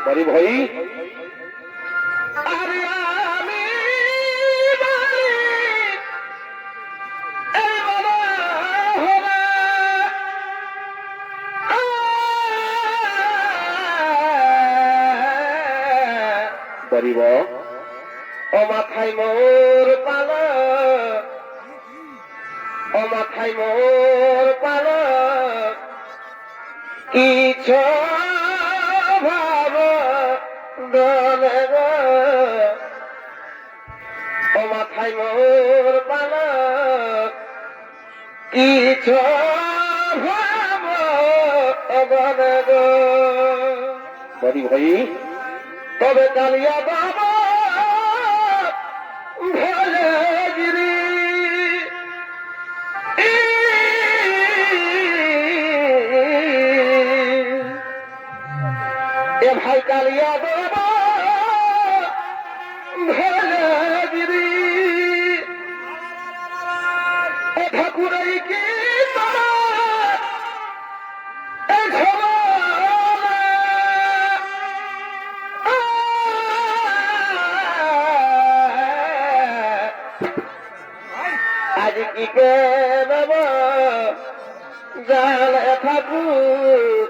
বড় ভাই আরে আমি বড়িব ও মাথায় মোর পালক, ও মাথায় মোর পালক, কিছু ভাব দলে গো, ও মাথায় মোর পালক, কিছু ভাব দলে গো। বড় ভাই তবে কালিয়া বাবা ভোলে গিরি এ ভাই কালিয়া বাবা ভোলে গিরি এ ঠাকুরাই কি তোমার এ আজ কি করব জালে ঠাকুর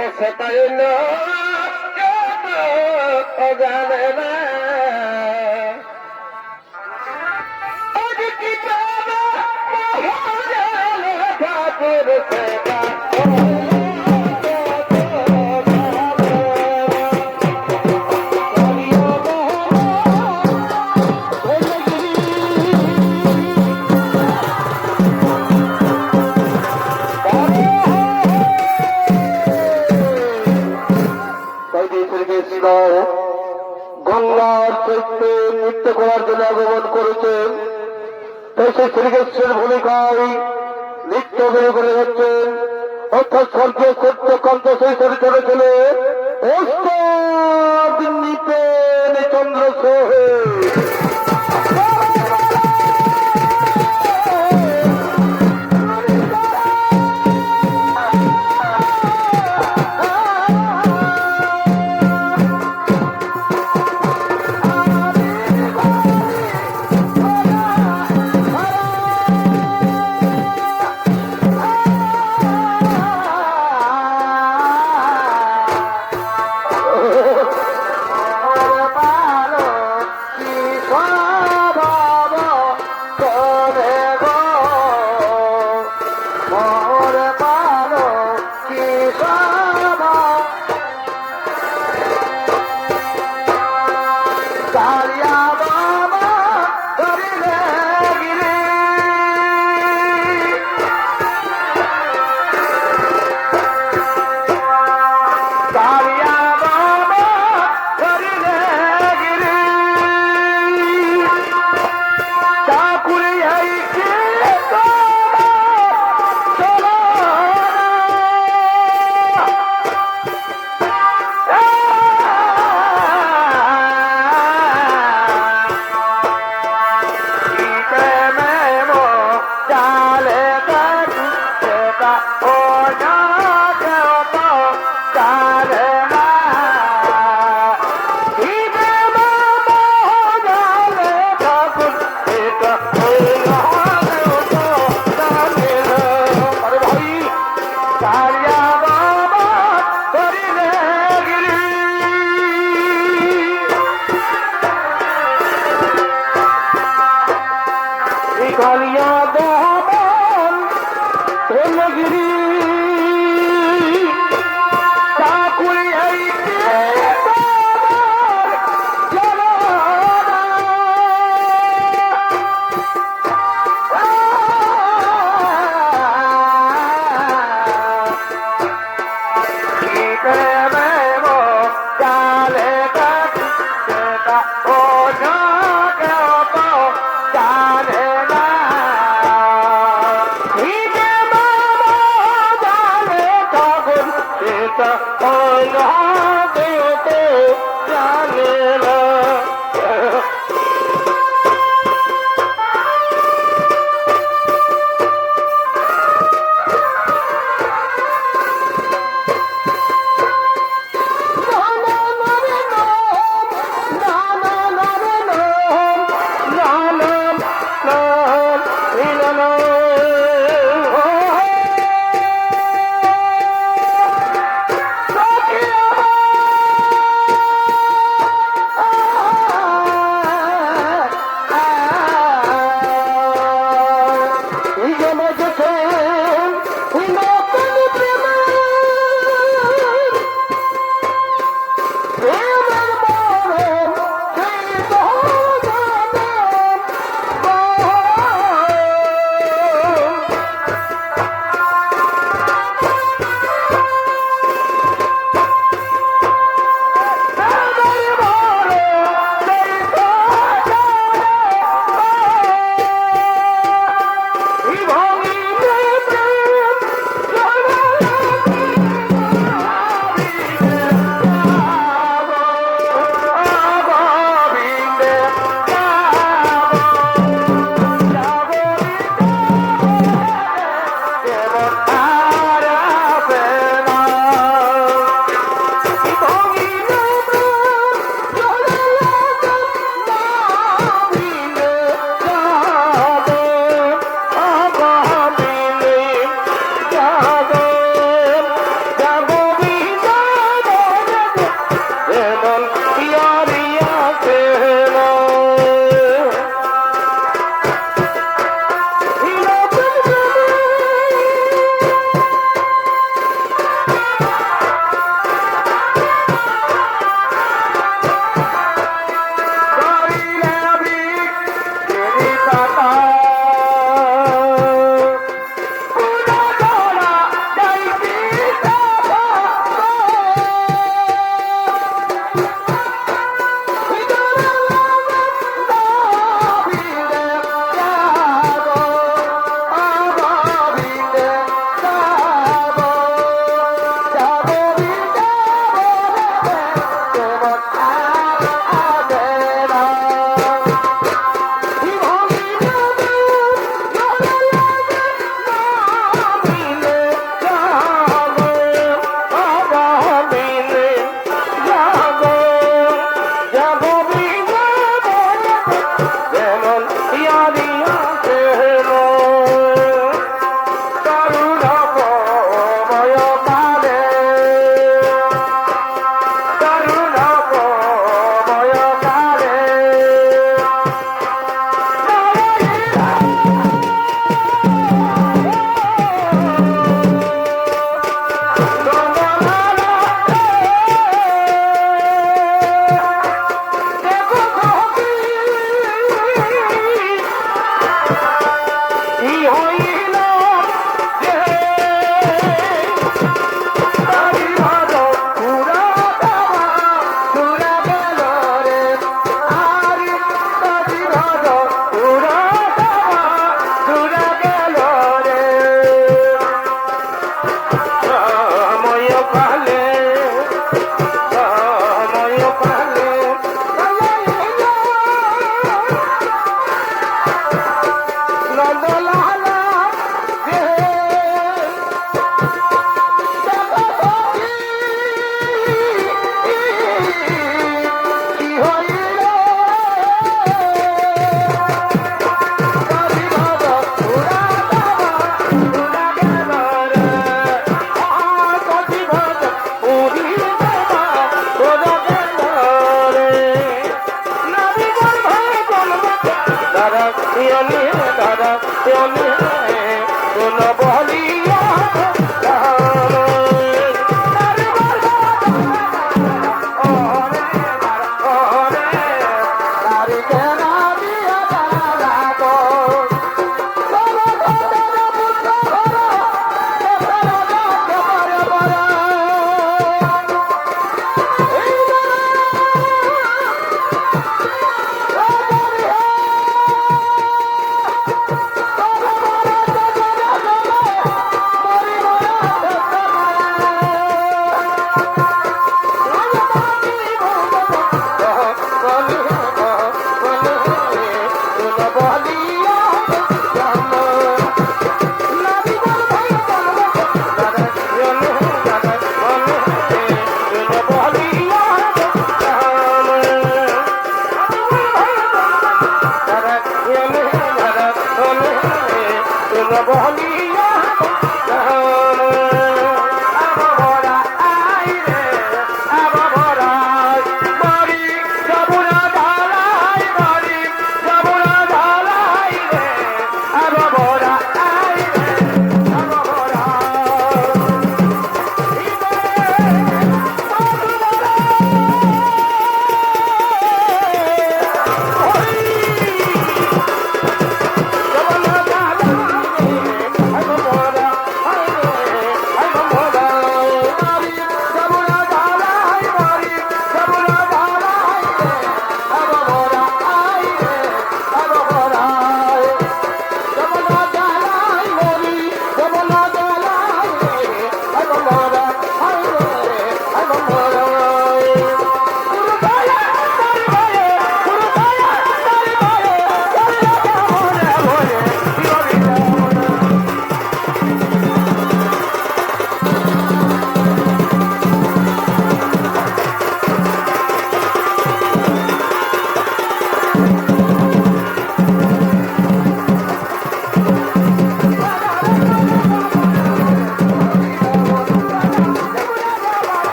ও সেটাই জানে না আজ কি করব জালে ঠাকুর সেটা গঙ্গার চৈত্রে নৃত্য করার জন্য আগমন করেছেন। তাই সেই শ্রীকৃষ্ণের ভূমিকায় নৃত্য বের করে যাচ্ছেন। অর্থাৎ স্বর্গীয় সত্যকান্ত সেই চরিত্রে ছেলে চন্দ্র সোহে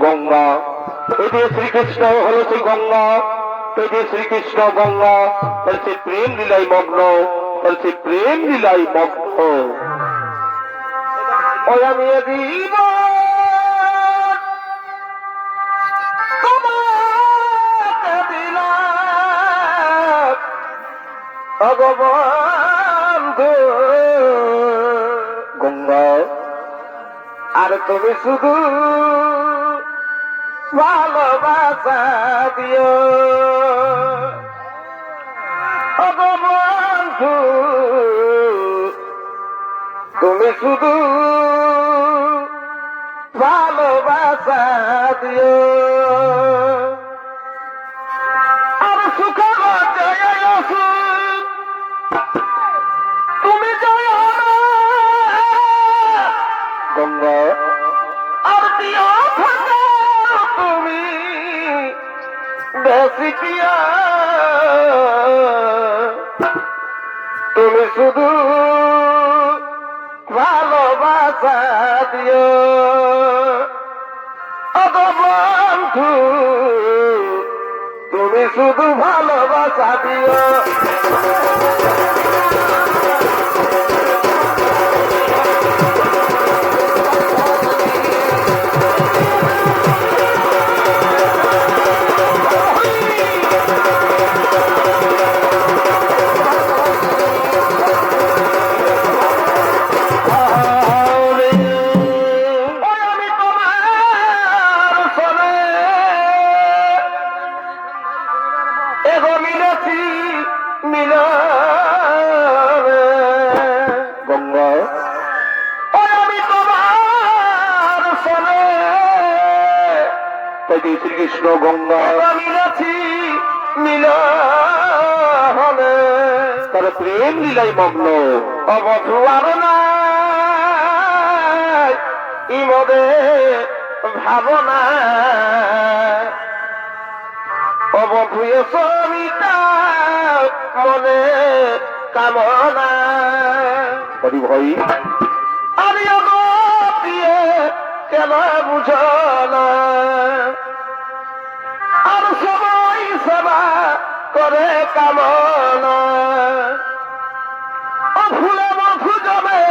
গঙ্গা, এটি শ্রীকৃষ্ণ হল সেই গঙ্গা, এটি শ্রীকৃষ্ণ গঙ্গা হচ্ছে প্রেম লীলায় মগ্ন, সে প্রেম লীলাই মগ্ন। ওই আমি দিব তোমাকে দিলাম ভগবন্ধু গঙ্গা, আর তুমি শুধু ভালোবাসা দিও ভগবন্ধু, তুমি শুধু ভালোবাসা দিও। আর সুখ তুমি জয় গঙ্গা, আর দিও তুমি বেশি দিয়া, তুমি শুধু ভালোবাসা দিও বন্ধু, তুমি শুধু ভালোবাসা দিও। শ্রীকৃষ্ণ গঙ্গা মিলাছি মিলনে, তার প্রেম লীলাই মগ্ন। অবধু আর নাই ইমদে ভাবনা, অবধু সমিতা মনে কামনা। হরি ভাই আমি দিয়ে কেন বুঝ না, আর সবাই সেবা করে কামনা। ও ফুলে বধু জমে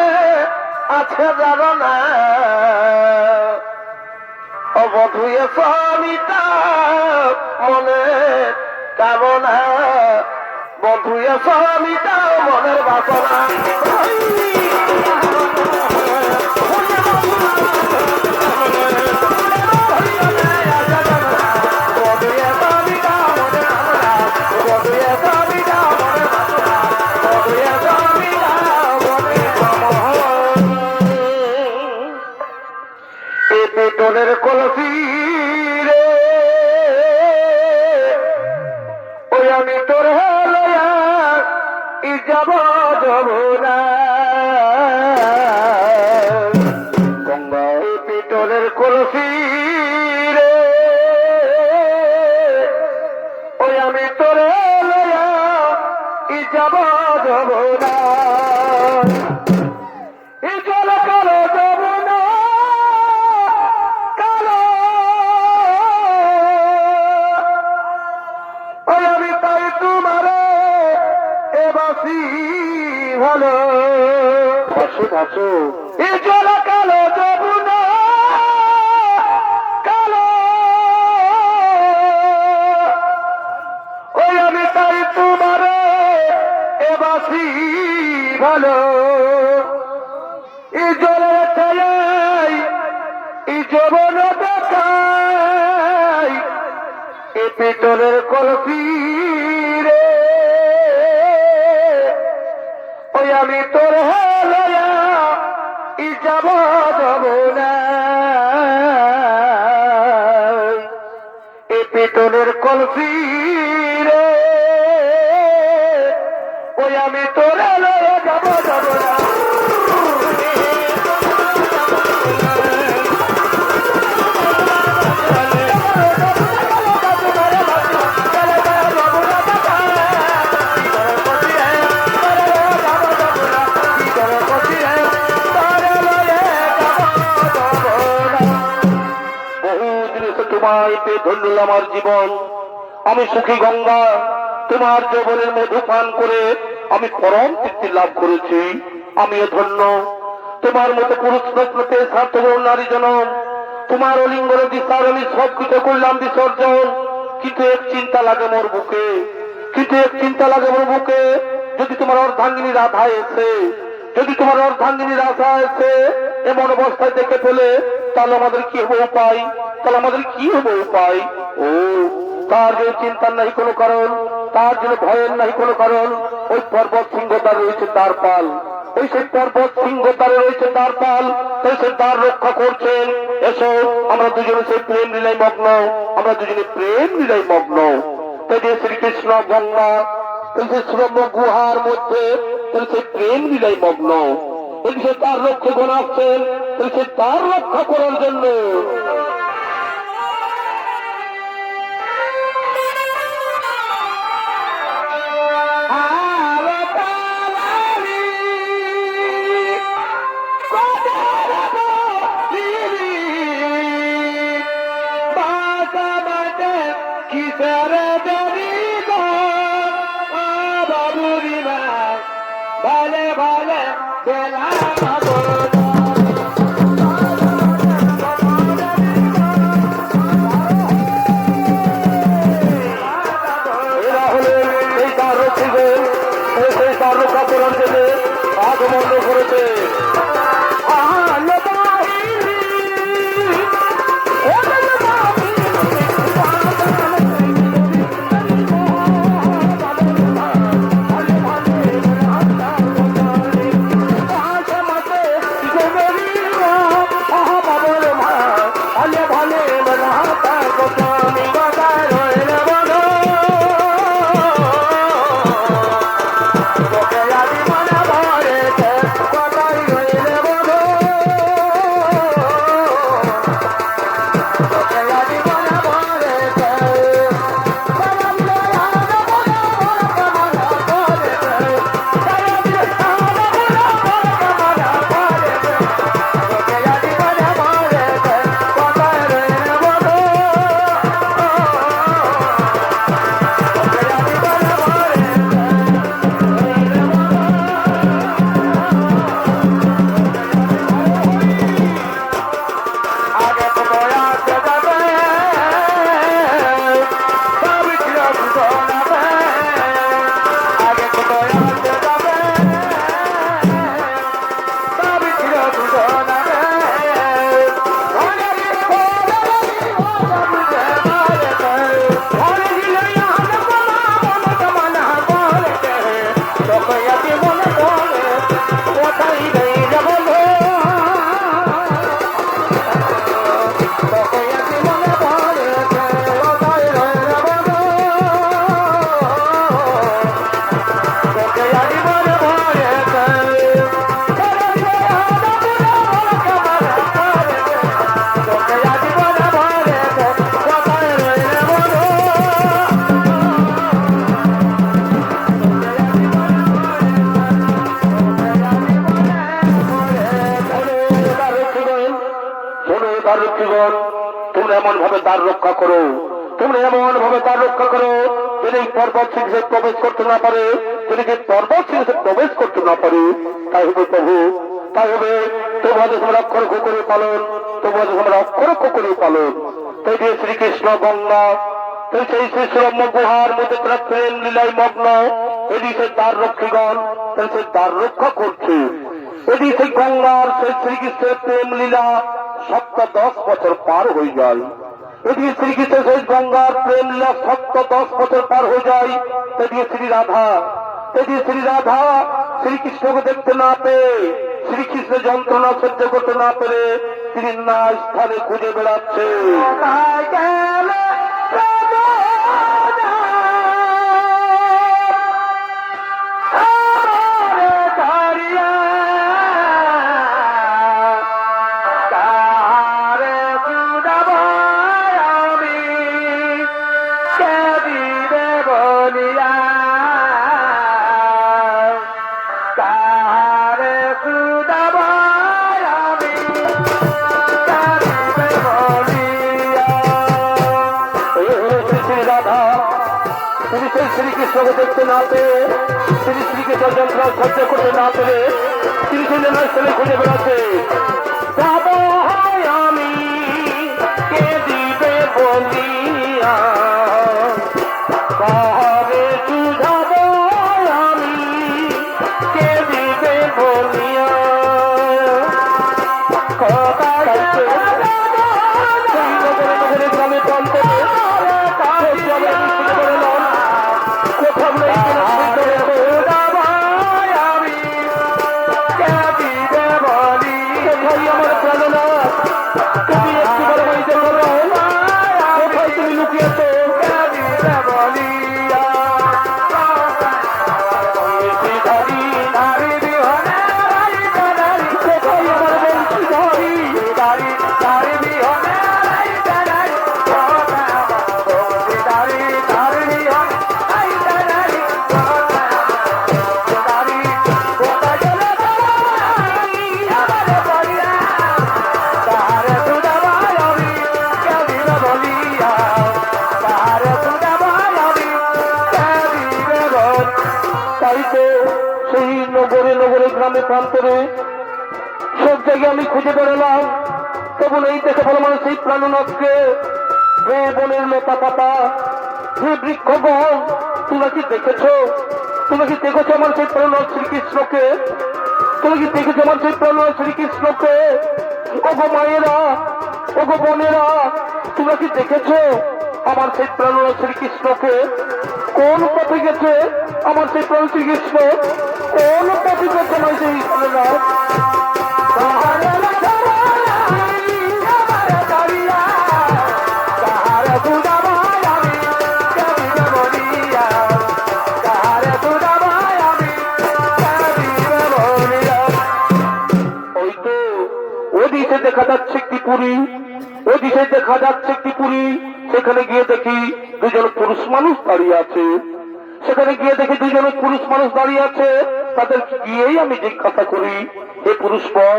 আছে জানো না, ও বধুয়ে সমিতা মনে কামনা, বধুয়ে সমিতা মনের বাসনা। পেটনের কলসি রে ওই আমি তোর লয়া ই যাব যমুনা গঙ্গা। পেটনের কলসি রে ওই আমি তোর লয়া ই যাব যমুনা। ভালো ভাসো ভাসো এ জল কালো যমুনা কালো, ওই আমি তাই তোমার এ বাসি ভালো। এই জলের ছায়ায় এই যৌবন দেখাই, এ পেটনের কলসি রে ওই আমি তোর লয়া ই যাব যমুনা। এ পেটনের কলসি রে ওই আমি তোর লয়া যাব যমুনা। তোমায় পেয়ে ধরল আমার জীবন, আমি সুখী গঙ্গা তোমার যৌবনের মধু পান করে আমি পরম তৃপ্তি লাভ করেছি, আমিও ধন্য। তোমার মতো পুরুষ রত্নতে স্বার্থপর নারী জনম, তোমার অলিঙ্গন দিশার আমি সবকিছু করলাম বিসর্জন। কিন্তু এক চিন্তা লাগে মোর বুকে, কিন্তু এক চিন্তা লাগে মোর বুকে, যদি তোমার অর্ধাঙ্গিনী রাধা এসে, যদি তোমার অর্ধাঙ্গিনী রাধা এসে এমন অবস্থায় দেখে ফেলে, তাহলে আমাদের কি হবে উপায়? তাহলে আমাদের কি হবে উপায়? ও তার যে চিন্তার নাই কোনো কারণ, তার জন্য ভয়ের নাই কোনো কারণ। ওই পর্বত সিংহতার রয়েছে দ্বারপাল, ওই সেই পর্বত সিংহতারে রয়েছে দ্বারপাল, তাই সে দ্বার রক্ষা করছেন। এসো আমরা দুজনে সেই প্রেম লীলায় মগ্ন, আমরা দুজনে প্রেম লীলায় মগ্ন। তাই যে শ্রীকৃষ্ণ গঙ্গা, তাই সে শ্রম গুহার মধ্যে তাই সে প্রেম লীলায় মগ্ন। এই সে তার রক্ষকগণ আসছেন, তাই সে তার রক্ষা করার জন্য। ভালে ভালে বেলা আগমন করেছে। তোমরা এমন ভাবে দ্বার রক্ষা করো, তোমরা এমন ভাবে দ্বার রক্ষা করো যদি পর্বত সিংহে প্রবেশ করতে না পারে, যদি পর্বত সিংহে প্রবেশ করতে না পারে, তাই হবে প্রভু, তাই হবে তোমাদের তোমরা অক্ষরক্ষ করে পালন, তোমাদের তোমরা অক্ষরক্ষ করে পালন। তাই দিয়ে শ্রীকৃষ্ণ গঙ্গা, তাই সেই শ্রীশ্রম গুহার মধ্যে তারা প্রেম লীলায় মগ্ন। এদিকে দ্বার রক্ষীগণ তাই সে দ্বার রক্ষা করছে। এদিকে গঙ্গার সেই শ্রীকৃষ্ণের প্রেম লীলা 10 বছর পার হয়ে যায়। এদিকে শ্রীকৃষ্ণ সেই গঙ্গার প্রেম লীলা 10 বছর পার হয়ে যায়। এদিকে শ্রী রাধা, এদিকে শ্রী রাধা শ্রীকৃষ্ণকে দেখতে না পেয়ে, শ্রীকৃষ্ণের যন্ত্রণা সহ্য করতে না পেরে তিনি না স্থানে খুঁজে বেড়াচ্ছে। শ্রীকৃষ্ণকে দেখতে না পেয়ে তিনি স্ত্রীকে যন্ত্রণা সহ্য করতে না পেরে তিনি সেই নেনার ছেলে খুঁজে বেড়াচ্ছে। যাব আমি কে দিবে বলিয়া, কারে সুঝাব আমি কে দিবে বলিয়া। গ্রামে প্রান্তে গ্রামে প্রান্তরে সব জায়গায় আমি খুঁজে বেড়ালাম, তবু এই দেখে ভালো মানুষ এই প্রাণনাথকে। হে বনের লতা পাতা, হে বৃক্ষগণ, তোমরা কি দেখেছো? তোমরা কি দেখেছো আমার সেই প্রাণনাথ শ্রীকৃষ্ণকে? তোমরা কি দেখেছো আমার সেই প্রাণনাথ শ্রীকৃষ্ণকে? ওগো মায়েরা, ওগো বোনেরা, তোমরা কি দেখেছো আমার সেই প্রাণনাথ শ্রীকৃষ্ণকে? কোন পথে গেছে আমার সেই প্রাণ শ্রীকৃষ্ণ? কোন পথে গেছে আমার সেই প্রাণনাথ? ওদিকে দেখা যাচ্ছে একটি পুরী, ওদিকে দেখা যাচ্ছে একটি পুরী। সেখানে গিয়ে দেখি দুজন পুরুষ মানুষ দাঁড়িয়ে আছে। সেখানে গিয়ে দেখি দুজন পুরুষ মানুষ দাঁড়িয়ে আছে। তাদের গিয়েই আমি জিজ্ঞাসা করি, হে পুরুষ পর,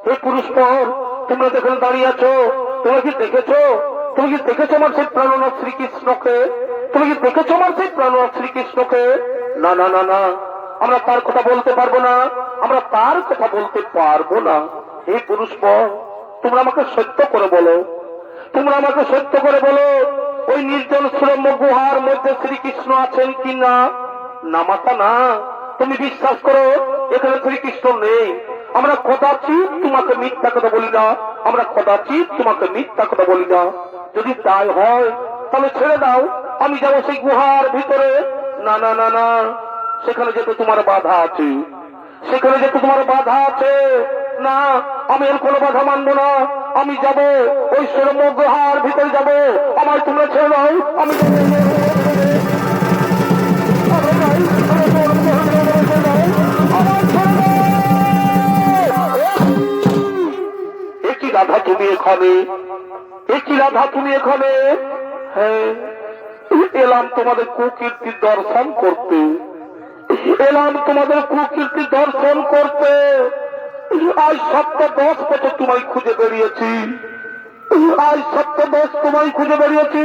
হে পুরুষ পর, তোমরা যেখানে দাঁড়িয়ে আছো, তোমরা কি দেখেছো? তুমি কি দেখেছো আমার সেই প্রাণনাথ শ্রীকৃষ্ণকে? তুমি কি দেখেছো আমার সেই প্রাণনাথ শ্রীকৃষ্ণকে? না না না না, আমরা তার কথা বলতে পারবো না, আমরা তার কথা বলতে পারবো না। হে পুরুষ পর, তোমরা আমাকে সত্য করে বলো, তোমরা আমাকে সত্য করে বলো, ওই নির্জন সুরম্য গুহার মধ্যে শ্রীকৃষ্ণ আছেন কি না? না মাতা না, তুমি বিশ্বাস করো এখানে শ্রীকৃষ্ণ নেই। আমরা কদাচিৎ তোমাকে মিথ্যা কথা বলি না, আমরা কদাচিৎ তোমাকে মিথ্যা কথা বলি না। যদি তাই হয় তাহলে ছেড়ে দাও, আমি যাবো সেই গুহার ভিতরে। না না না না, সেখানে যেতে তোমার বাধা আছে, সেখানে যেতে তোমার বাধা আছে। না, আমি এর কোনো বাধা মানবো না। আমি যাব ওই সুরম্য গুহার ভিতরে যাব, আমার তোমরা ছেড়ে দাও। আমি একই রাধা তুমি এখানে, একই রাধা তুমি এখানে। হ্যাঁ, এলাম তোমাদের কুকীর্তির দর্শন করতে, এলাম তোমাদের কুকীর্তির দর্শন করতে। আজ 7-10 বছর তোমায় খুঁজে বেরিয়েছি, আজ 7-10 তোমায় খুঁজে বেরিয়েছি,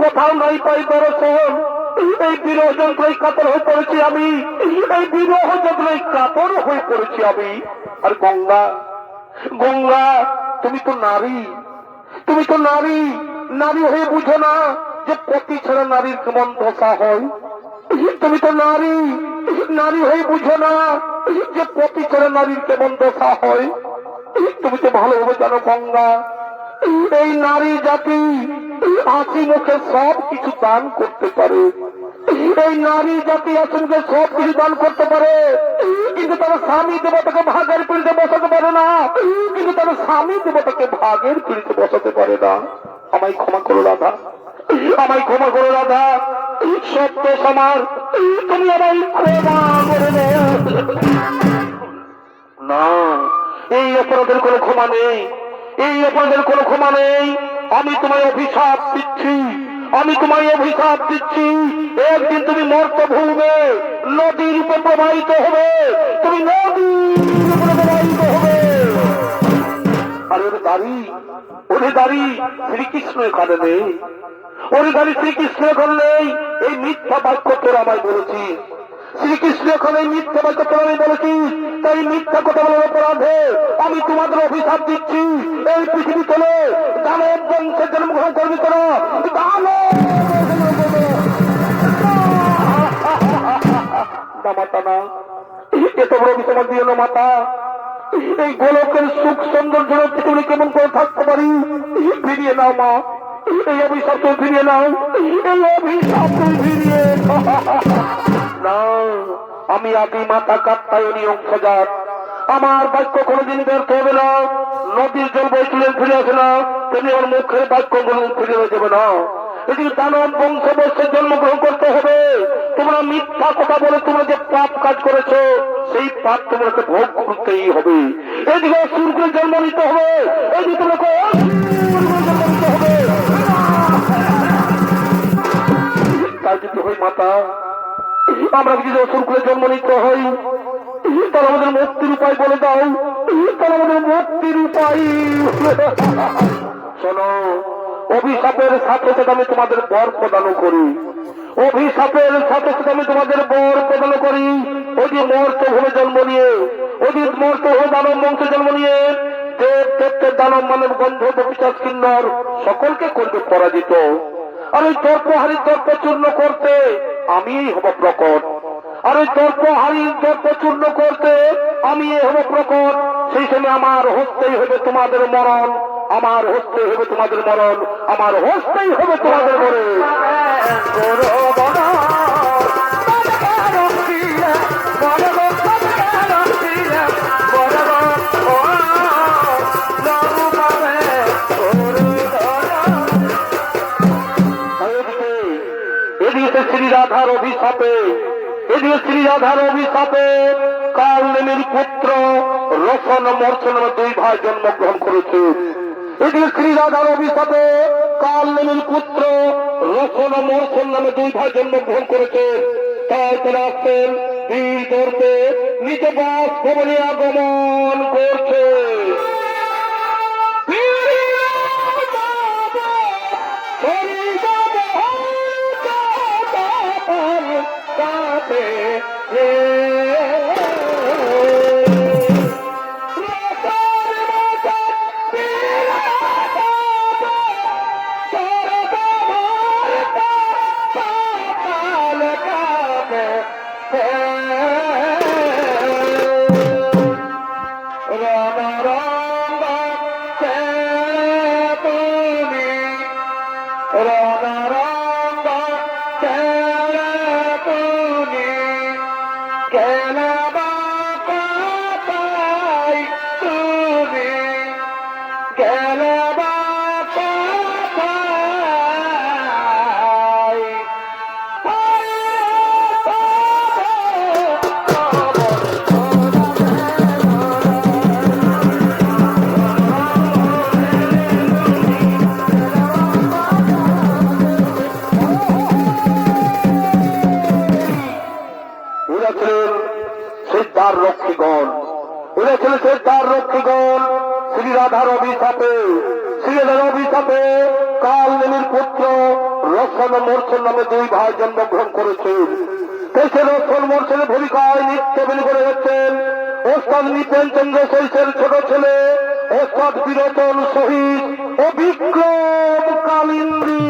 কোথাও নাই পাই দর্শন। এই বিরহ যন্ত্রই কাতর হয়ে পড়েছি আমি, এই বিরহ যন্ত্রই কাতর হয়ে পড়েছি আমি। আর গঙ্গা, গঙ্গা, তুমি তো নারী, তুমি তো নারী, নারী হয়ে বুঝো না যে পতি ছাড়া নারীর কেমন দশা হয়? তুমি তো নারী, নারী হয়ে বুঝো না যে পতি ছাড়া নারীর কেমন দশা হয়? তুমি তো ভালোভাবে জানো গঙ্গা, এই নারী জাতি হাসি মুখে সব কিছু দান করতে পারে, এই নারী জাতি হাসি মুখে সব কিছু দান করতে পারে, কিন্তু তারা স্বামী দেবতাকে ভাগের পিড়িতে বসাতে পারে না, কিন্তু তারা স্বামী দেবতাকে ভাগের পিড়িতে বসাতে পারে না। আমায় ক্ষমা করো রাধা, আমায় ক্ষমা করো রাধা, সত্য সমার, তুমি আমায় ক্ষমা করে দাও। না, এই অপরাধের কোনো ক্ষমা নেই, এই অপরাধের কোনো ক্ষমা নেই। আমি তোমায় অভিশাপ দিচ্ছি, আমি তোমায় অভিশাপ দিচ্ছি। একদিন তুমি মর্তভূমে নদীর উপর প্রবাহিত হবে, তুমি নদীর উপরে প্রবাহিত হবে। আর ওর দাড়ি, ওরে দাড়ি শ্রীকৃষ্ণ এখানে নেই, ওরে দাড়ি শ্রীকৃষ্ণ এখানে নেই। এই মিথ্যা বাক্য তোর আমায় বলেছি, শ্রীকৃষ্ণ এখানে মিথ্যা বলতে প্রণামী বলেছি, তাই মিথ্যা কথা বলার অপরাধে আমি তোমাদের অভিশাপ দিচ্ছি। এই পৃথিবী তোলে দানব বংশে জন্মগ্রহণ করবি তোরা, মাতা না, এত বড় অভিশাপ দিও না মাতা। এই গোলকের সুখ সৌন্দর্য পৃথিবী কেমন করে থাকতে পারি? ফিরিয়ে নাও মা, এই অভিশাপ তুমি ফিরিয়ে নাও, এই অভিশাপ তুমি ফিরিয়ে না। আমি আদি মাতা কাত্তায়নী অংশজাত, আমার বাক্য কোনোদিন ব্যর্থ হবে না। নদীর জল বইছিলেন ফিরে আসে না, তেমনি আমার মুখের বাক্য কোনোদিন ফিরে যাবে না। এদিকে দানব বংশবর্ষে জন্মগ্রহণ করতে হবে। তোমরা মিথ্যা কথা বলে তোমরা যে পাপ কাজ করেছো, সেই পাপ তোমাকে ভোগ করতেই হবে। এদিকে অসুর করে জন্ম নিতে হবে, এদিকে তোমাকে জন্ম নিতে হবে। তাই যদি হই মাতা, আমরা যদি অসুর করে জন্ম নিতে হই, তাহলে আমাদের মুক্তির উপায় বলে দাও, তাহলে আমাদের মুক্তির উপায়। শোনো, অভিশাপের সাথে সাথে আমি তোমাদের বর প্রদান করি, অভিশাপের সাথে সাথে আমি তোমাদের বর প্রদান করি। ওই যে মর্ত হয়ে জন্ম নিয়ে, ওই যে মর্ত হয়ে দানব বংশে জন্ম নিয়ে দেব দেবদের দানব মানব গন্ধ পিশাচ কিন্নর সকলকে করবে পরাজিত। আর ওই দর্পহারীর দর্প চূর্ণ করতে আমি হব প্রকট, আর ওই দর্পহারীর দর্প চূর্ণ করতে আমি হব প্রকট। সেই সময় আমার হস্তেই হবে তোমাদের মরণ, আমার হস্তেই হবে তোমাদের মরণ, আমার হস্তেই হবে তোমাদের মরণ। এদিকে শ্রী রাধার অভিশাপে, এদিকে শ্রী রাধার অভিশাপে কাল নেমির পুত্র রসন মর্ষণ নামে দুই ভাই জন্মগ্রহণ করেছে। এদিকে শ্রী রাধার অভিশাপে কাল নেমির পুত্র রসন মর্ষণ নামে দুই ভাই জন্মগ্রহণ করেছে। তাই তারা আসছেন বীর দর্পে নিজ বাস ভবনে আগমন করছে। রক্ষীগণ, ওরা ছিল তার রক্ষীগণ। শ্রী রাধার অভিশাপে, শ্রী রাধার অভিশাপে কাল নেমির পুত্র রসন মর্ষণ নামে দুই ভাই জন্মগ্রহণ করেছেন। সে রসন মর্ষণের ভূমিকায় নিত্য বিলি করে যাচ্ছেন ওস্তাদ নিপেন চন্দ্র শৈশের ছোট ছেলে ওস্তাদ বিরোচন শহীদ ও বিক্রম কালিন্দী।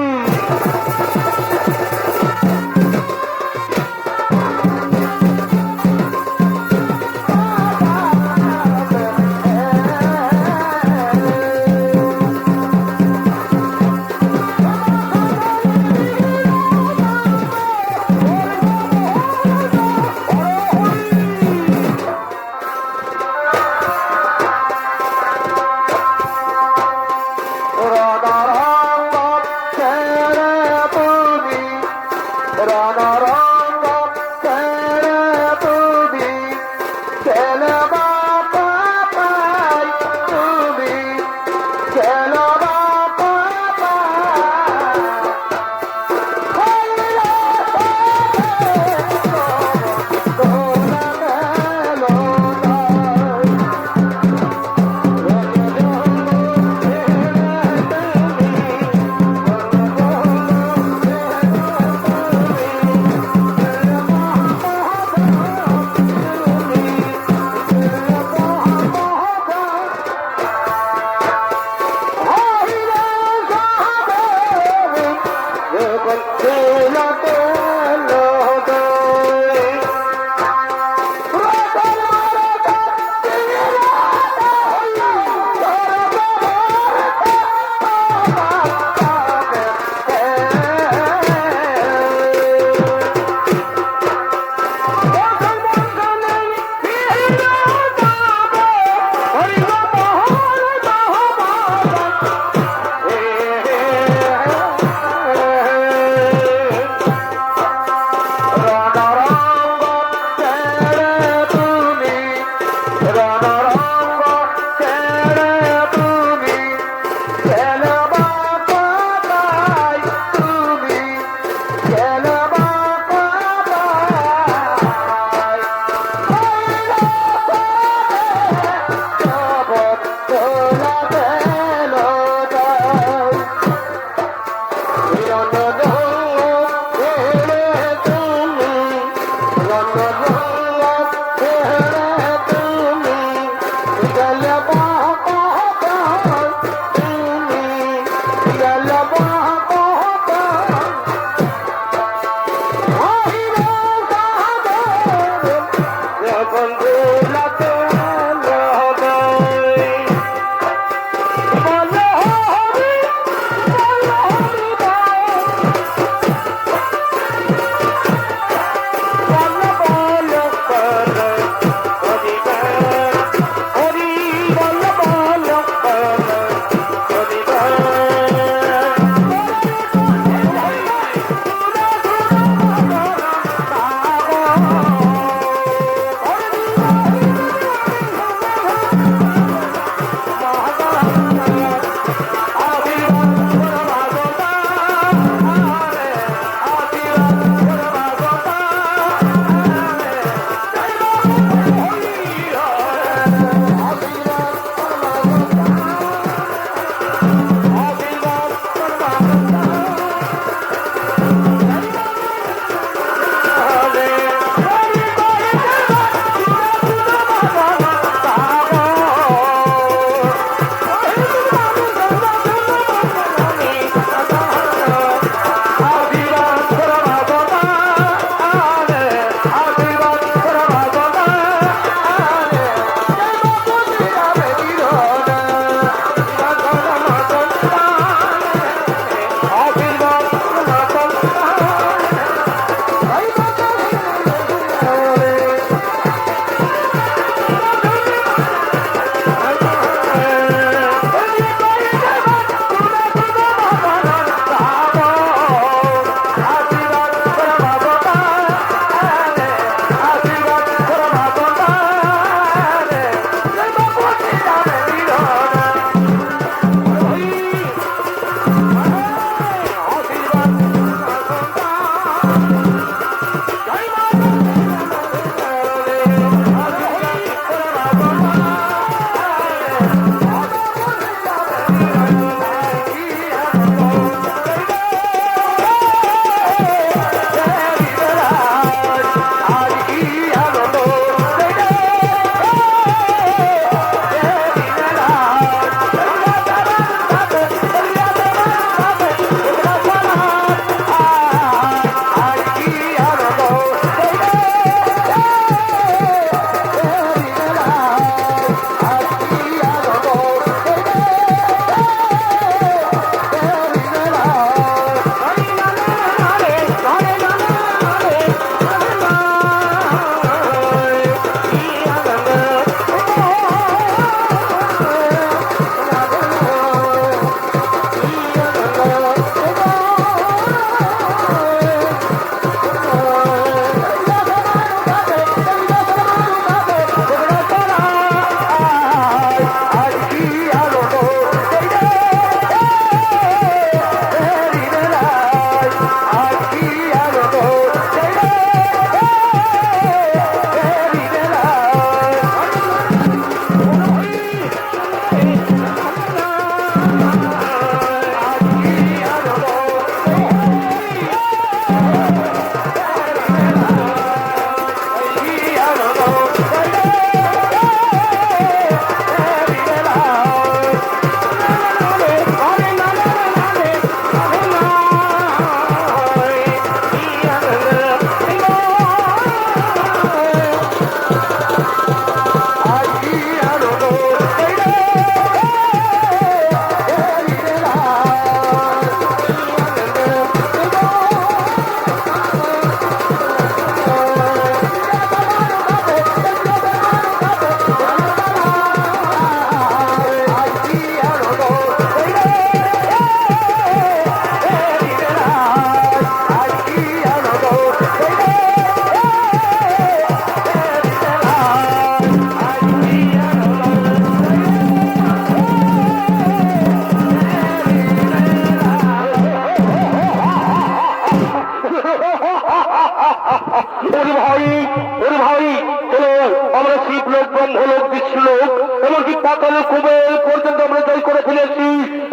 এমনকি পাতালে কুবে পর্যন্ত আমরা জয় করে ফেলেছি।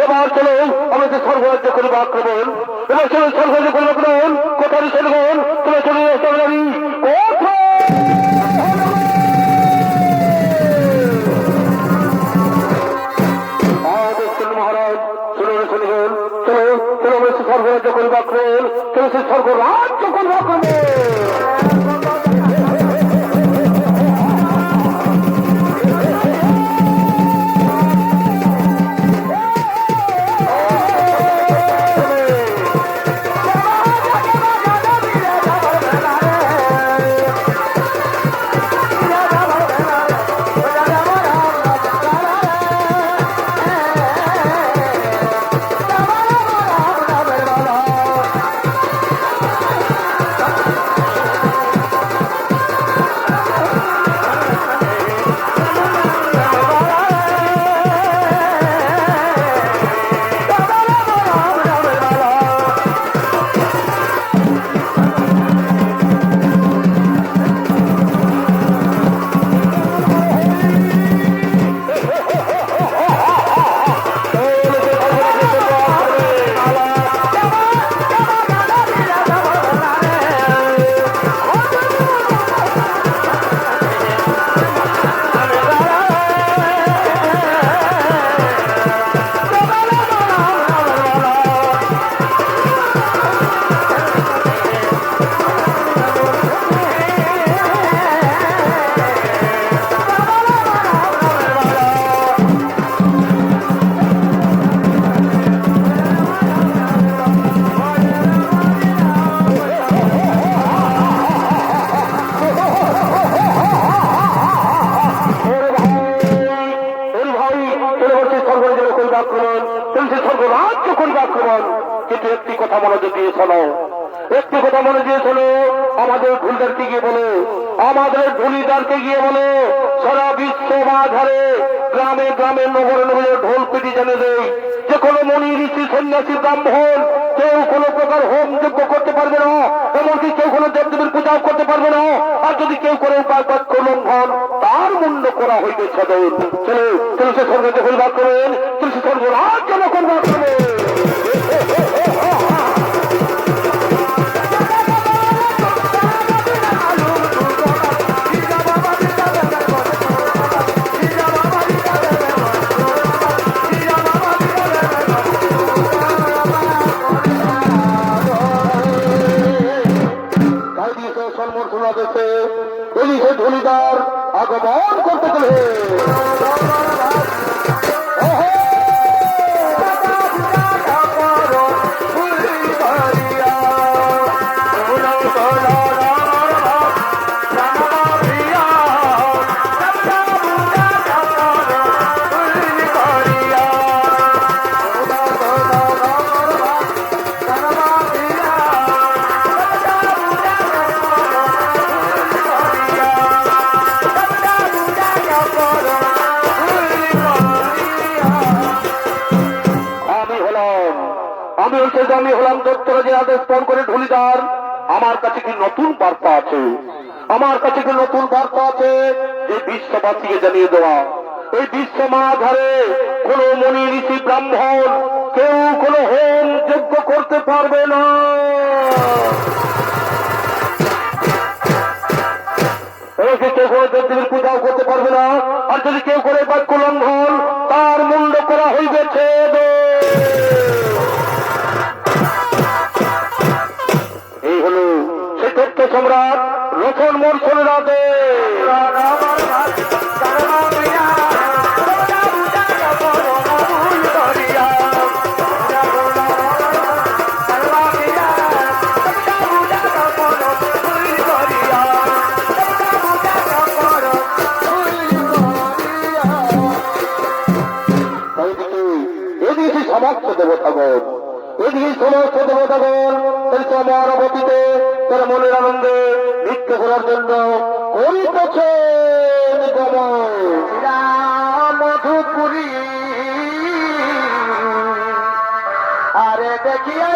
এবার চলো আমাদের সর্বরাজ্য করবো আক্রমণ, এবার চলো সর্বরাজ্য করবো আক্রমণ। কোথায় সেলগণ তোমরা চলে আসতে পারি মহারাজ। চলো সেলগণ, চলো চলো আমাদের সর্বরাজ্য করবো আক্রমণ, চলো সে সর্বরাজ্য করবো আক্রমণ। কিন্তু একটি কথা মনোযোগ দিয়ে শোনো, একটি কথা মনে দিয়ে শোনো, আমাদের ঢুলিদারকে গিয়ে বলো, আমাদের ঢুলিদারকে গিয়ে বলো, সারা বিশ্ব মাঝারে গ্রামে গ্রামে নগরে নগরে ঢোল পিটি জানে দেয় যে কোনো মণি ঋষি সন্ন্যাসী ব্রাহ্মণ কেউ কোনো প্রকার হোম যজ্ঞ করতে পারবে না, এমনকি কেউ কোনো দেবদেবীর পূজাও করতে পারবে না। আর যদি কেউ করে উপায় বাক্য লঙ্ঘন তার মুন্ড করা হইবে সদর। চলো চলো সে স্বর্গরাজ্য করবার করেন, চলো সে স্বর্গরাজ্য করবার করেন। ঢুলিদার আগমন করতে চলে আমি হলাম দত্তরাজের আদেশ পালন করে ঢুলিদার। আমার কাছে কি নতুন বার্তা আছে, আমার কাছে কি নতুন বার্তা আছে যে বিশ্ববাসীকে জানিয়ে দেওয়া, এই বিশ্ব মাঝারে কোন মণি ঋষি ব্রাহ্মণ কেউ কোন হোম যজ্ঞ করতে পারবে না। কেউ কোনো দেবদেবীর পূজাও করতে পারবে না। আর যদি কেউ করে বাক্য লঙ্ঘন তার মুন্ড করা হইবেছে। এই হলো সেই তথ্য সম্রাট রতন মর্ষণের আদেশ। সমস্ত দেবতাগণ, এদিকে সমস্ত দেবতাগণ তোমার অবতীতে তার মনের আনন্দে নৃত্য করার জন্য করিতেছে মধুপুরী। আরে দেখিয়া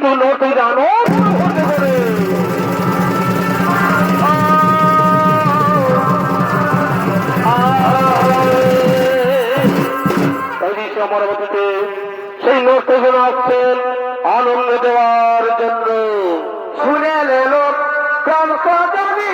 কিন্তু নদীর আনন্দ হতে পারে। পরবর্তীতে সেই নর্তকজন আসছেন আনন্দ দেওয়ার জন্য। শুনে এলো প্রাণ কাঁদানি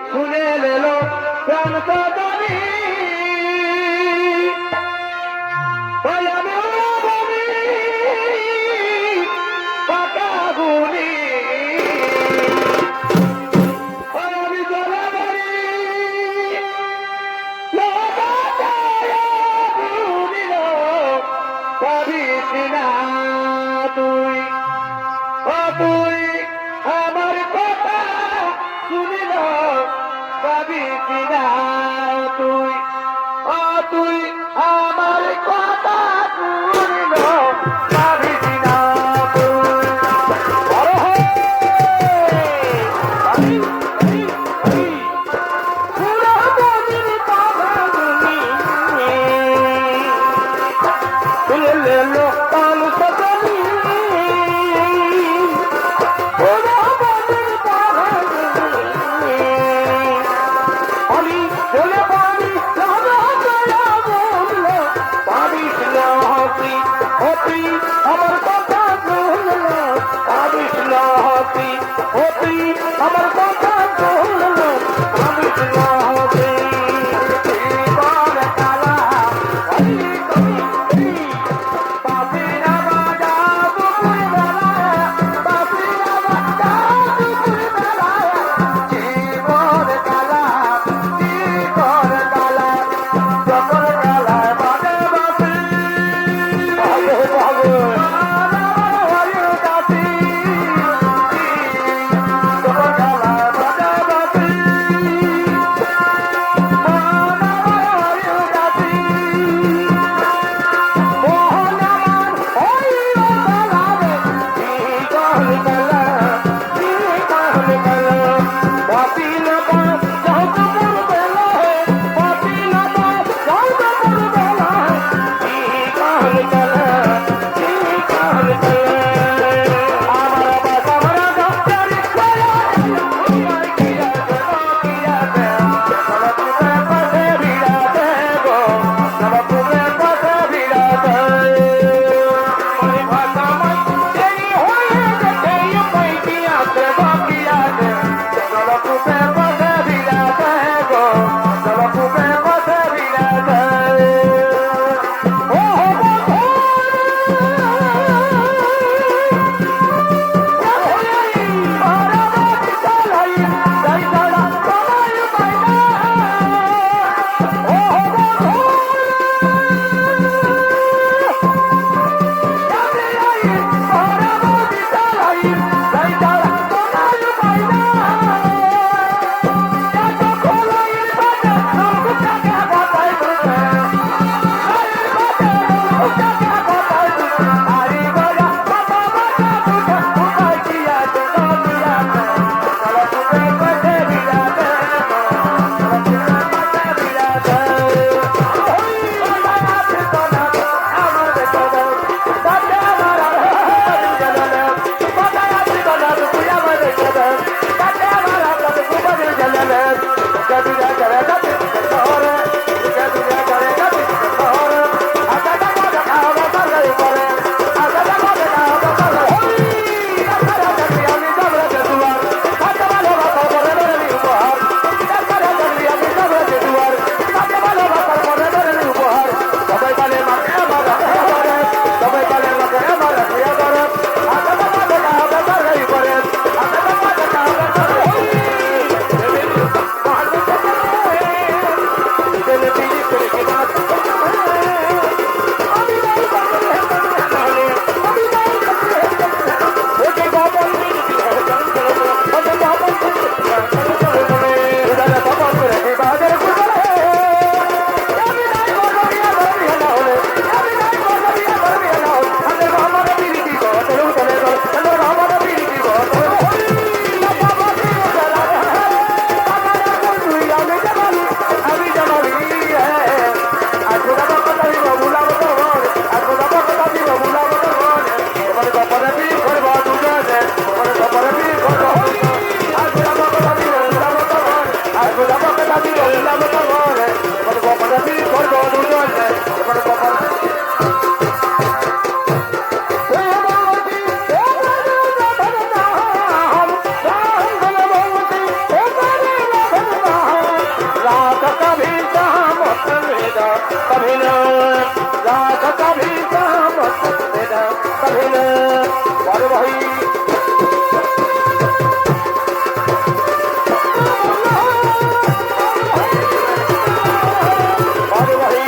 শুনে এলো প্রাণ কাঁদানি তুই আমার কথা শুনিল ভাবি কিনা তুই তুই আমার কথা শুনিল ভাবি কিনা আমার কথা শুনল ভাবিস না হতি হতি আমার কথা শুনল ভাবিস না হতি কহিলা রাগ কবিতা মস্তেনা কহিলা বড় ভাই বড় ভাই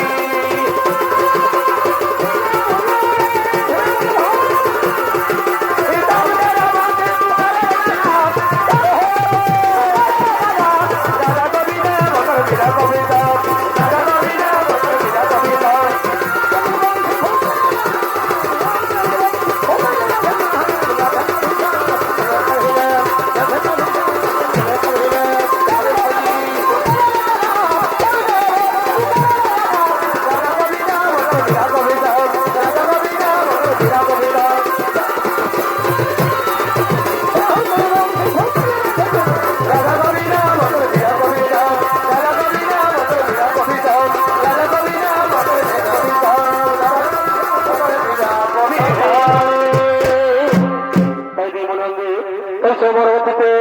পরবর্তীতে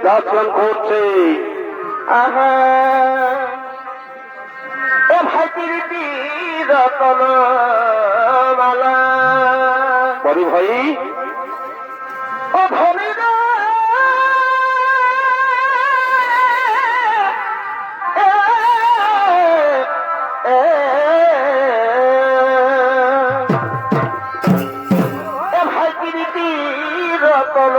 নাচগান করছে আহা এ ভাই প্রীতি রতন মালা বড় ভাই ও ধনী ভাই প্রীতি রতন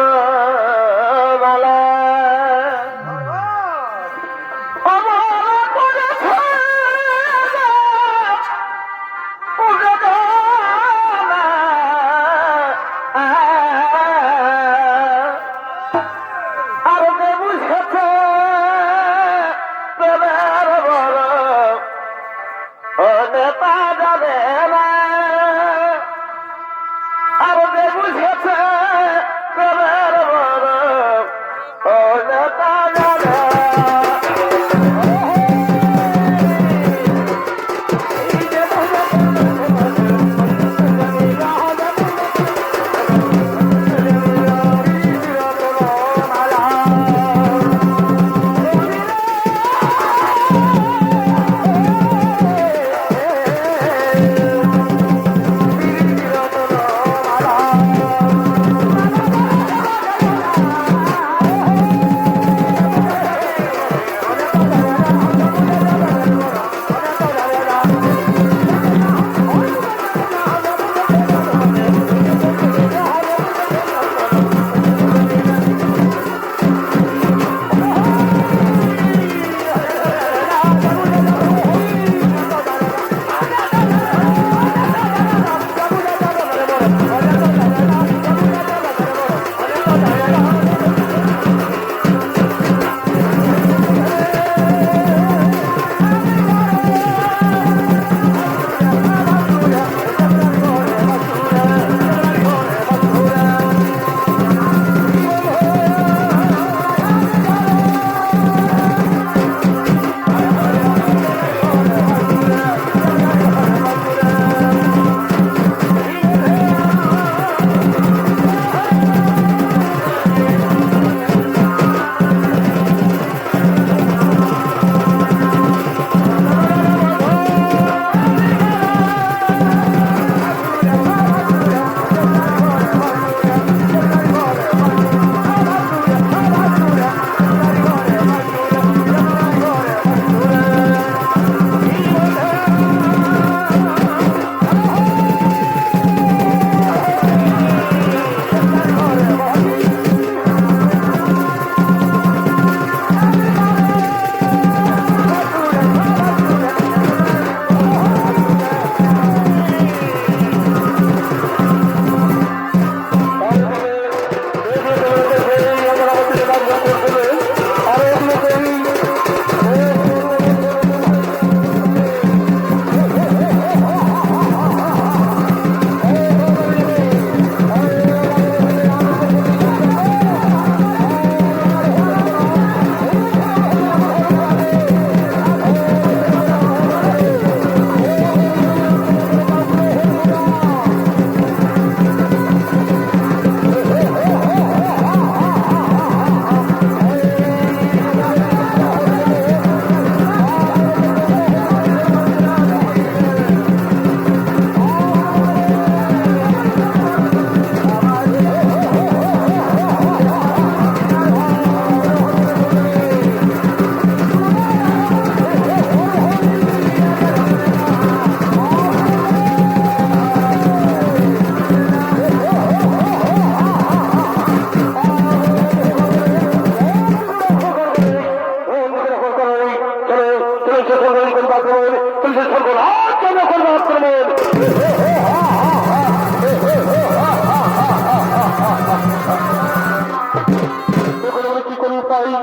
উপায়?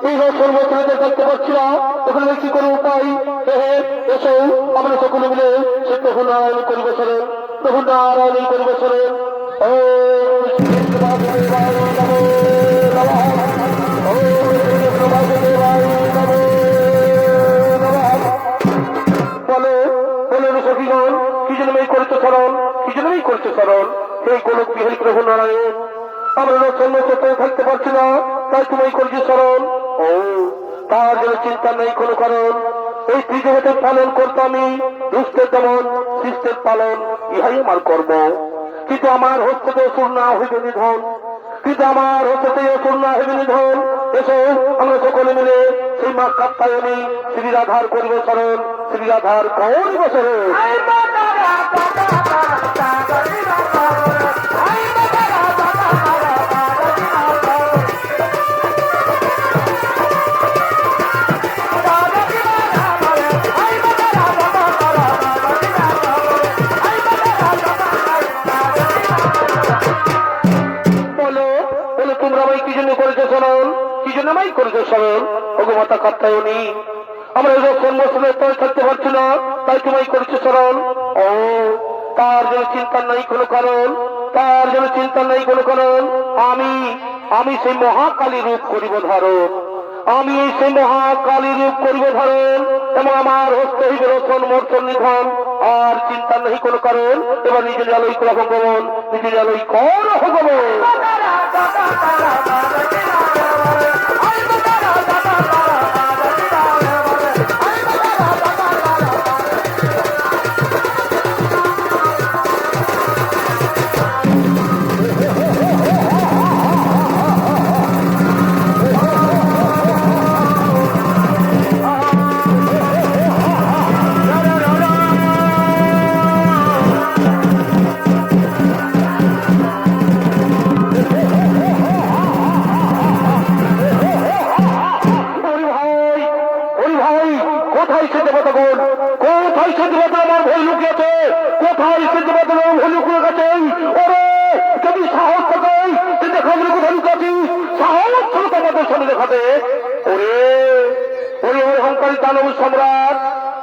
এই রসন বছরে দেখতে পাচ্ছি না, এখানে কি করে উপায়? এসো আমরা সকলে মিলে সে প্রভু নারায়ণ পরিবেশনে, প্রভু নারায়ণ পরিবেশনে ও বলে বলে সখীগণ কি জন্যই করছে স্মরণ, কি জন্যই করছে স্মরণ? এই গোলক বিহারী প্রভু নারায়ণ, আমরা রচন্য চোখে থাকতে পারছি না, তাই তুমি করছি স্মরণ। ও তার জন্য চিন্তা নেই কোনো কারণ। এই ত্রিজগতের পালন করতে আমি দুষ্টের দমন, শিষ্টের পালন, ইহাই আমার কর্ম। কিন্তু আমার হস্তে অসুর না হইবে নিধন, কিন্তু আমার হস্তে অসুর না হইবে নিধন। এসো আমরা সকলে মিলে সেই মা কাত্যায়নী শ্রী রাধার করিব স্মরণ, শ্রী রাধার করিব স্মরণ। তোমরা আমায় কি জন্য করেছো স্মরণ, কি জন্য আমায় করেছো স্মরণ? ভগবতা কাত্যায়নী, আমরা জন্মস্থানে থাকতে পারছি না, তাই তোমায় করেছো স্মরণ। ও তার জন্য চিন্তা নাই কোনো কারণ, তার জন্য চিন্তা নাই কোনো কারণ। আমি সেই মহাকালী রূপ করিব ধারণ, আমি সেই মহাকালী রূপ করিব ধারণ, এবং আমার হস্ত হইবে রচন মর্চন নিধন। আর চিন্তা নেই কোনো কারণ। এবার নিজের আলোই করা ভগবান, নিজের আলোই কর ভগবান। কোথায় সে দেবতাগণ, কোথায় সে দেবতা আমার ভয় লুকিয়েছে, কোথায় সে দেবতা আমার ভয় লুকিয়ে গেছে? ওরে যদি সাহস থাকে দেখাবে কোথায় লুকিয়েছি, সাহস ছিল তোমাদের সামনে দেখাবে। ওরে ওরে অহংকারী দানব সম্রাট,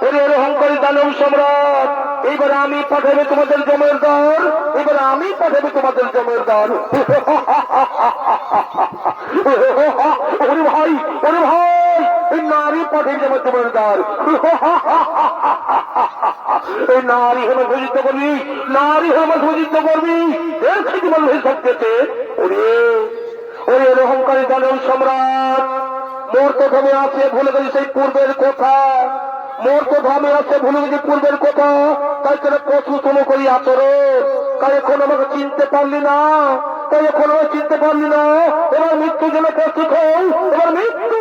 ওরে ওরে অহংকারী দানব সম্রাট, এইবারে আমি পাঠাবে তোমাদের জমের দ্বার, এবারে আমি পাঠাবে তোমাদের জমের দ্বার। ওরে ভাই, ওরে ভাই, এই নারী পাঠিয়ে যাবে তোমার দ্বার। এই নারী হেমে ভোজিত করবি, নারী হেমে ভোজিত করবি, এর থেকে বলবে সবচেয়ে। ওরে ওরে অহংকারী দানব সম্রাট, মোর তো ধামে আছে ভুলে গেছি সেই পূর্বের কথা, মোর তো ধামে আছে ভুলে গেছি পূর্বের কথা, তাই তোরা পশু সম করি আচরণ, তাই এখন আমাকে চিনতে পারলি না, তাই এখন আমাকে চিনতে পারলি না। এবার মৃত্যু জন্য প্রস্তুত হও, এবার মৃত্যু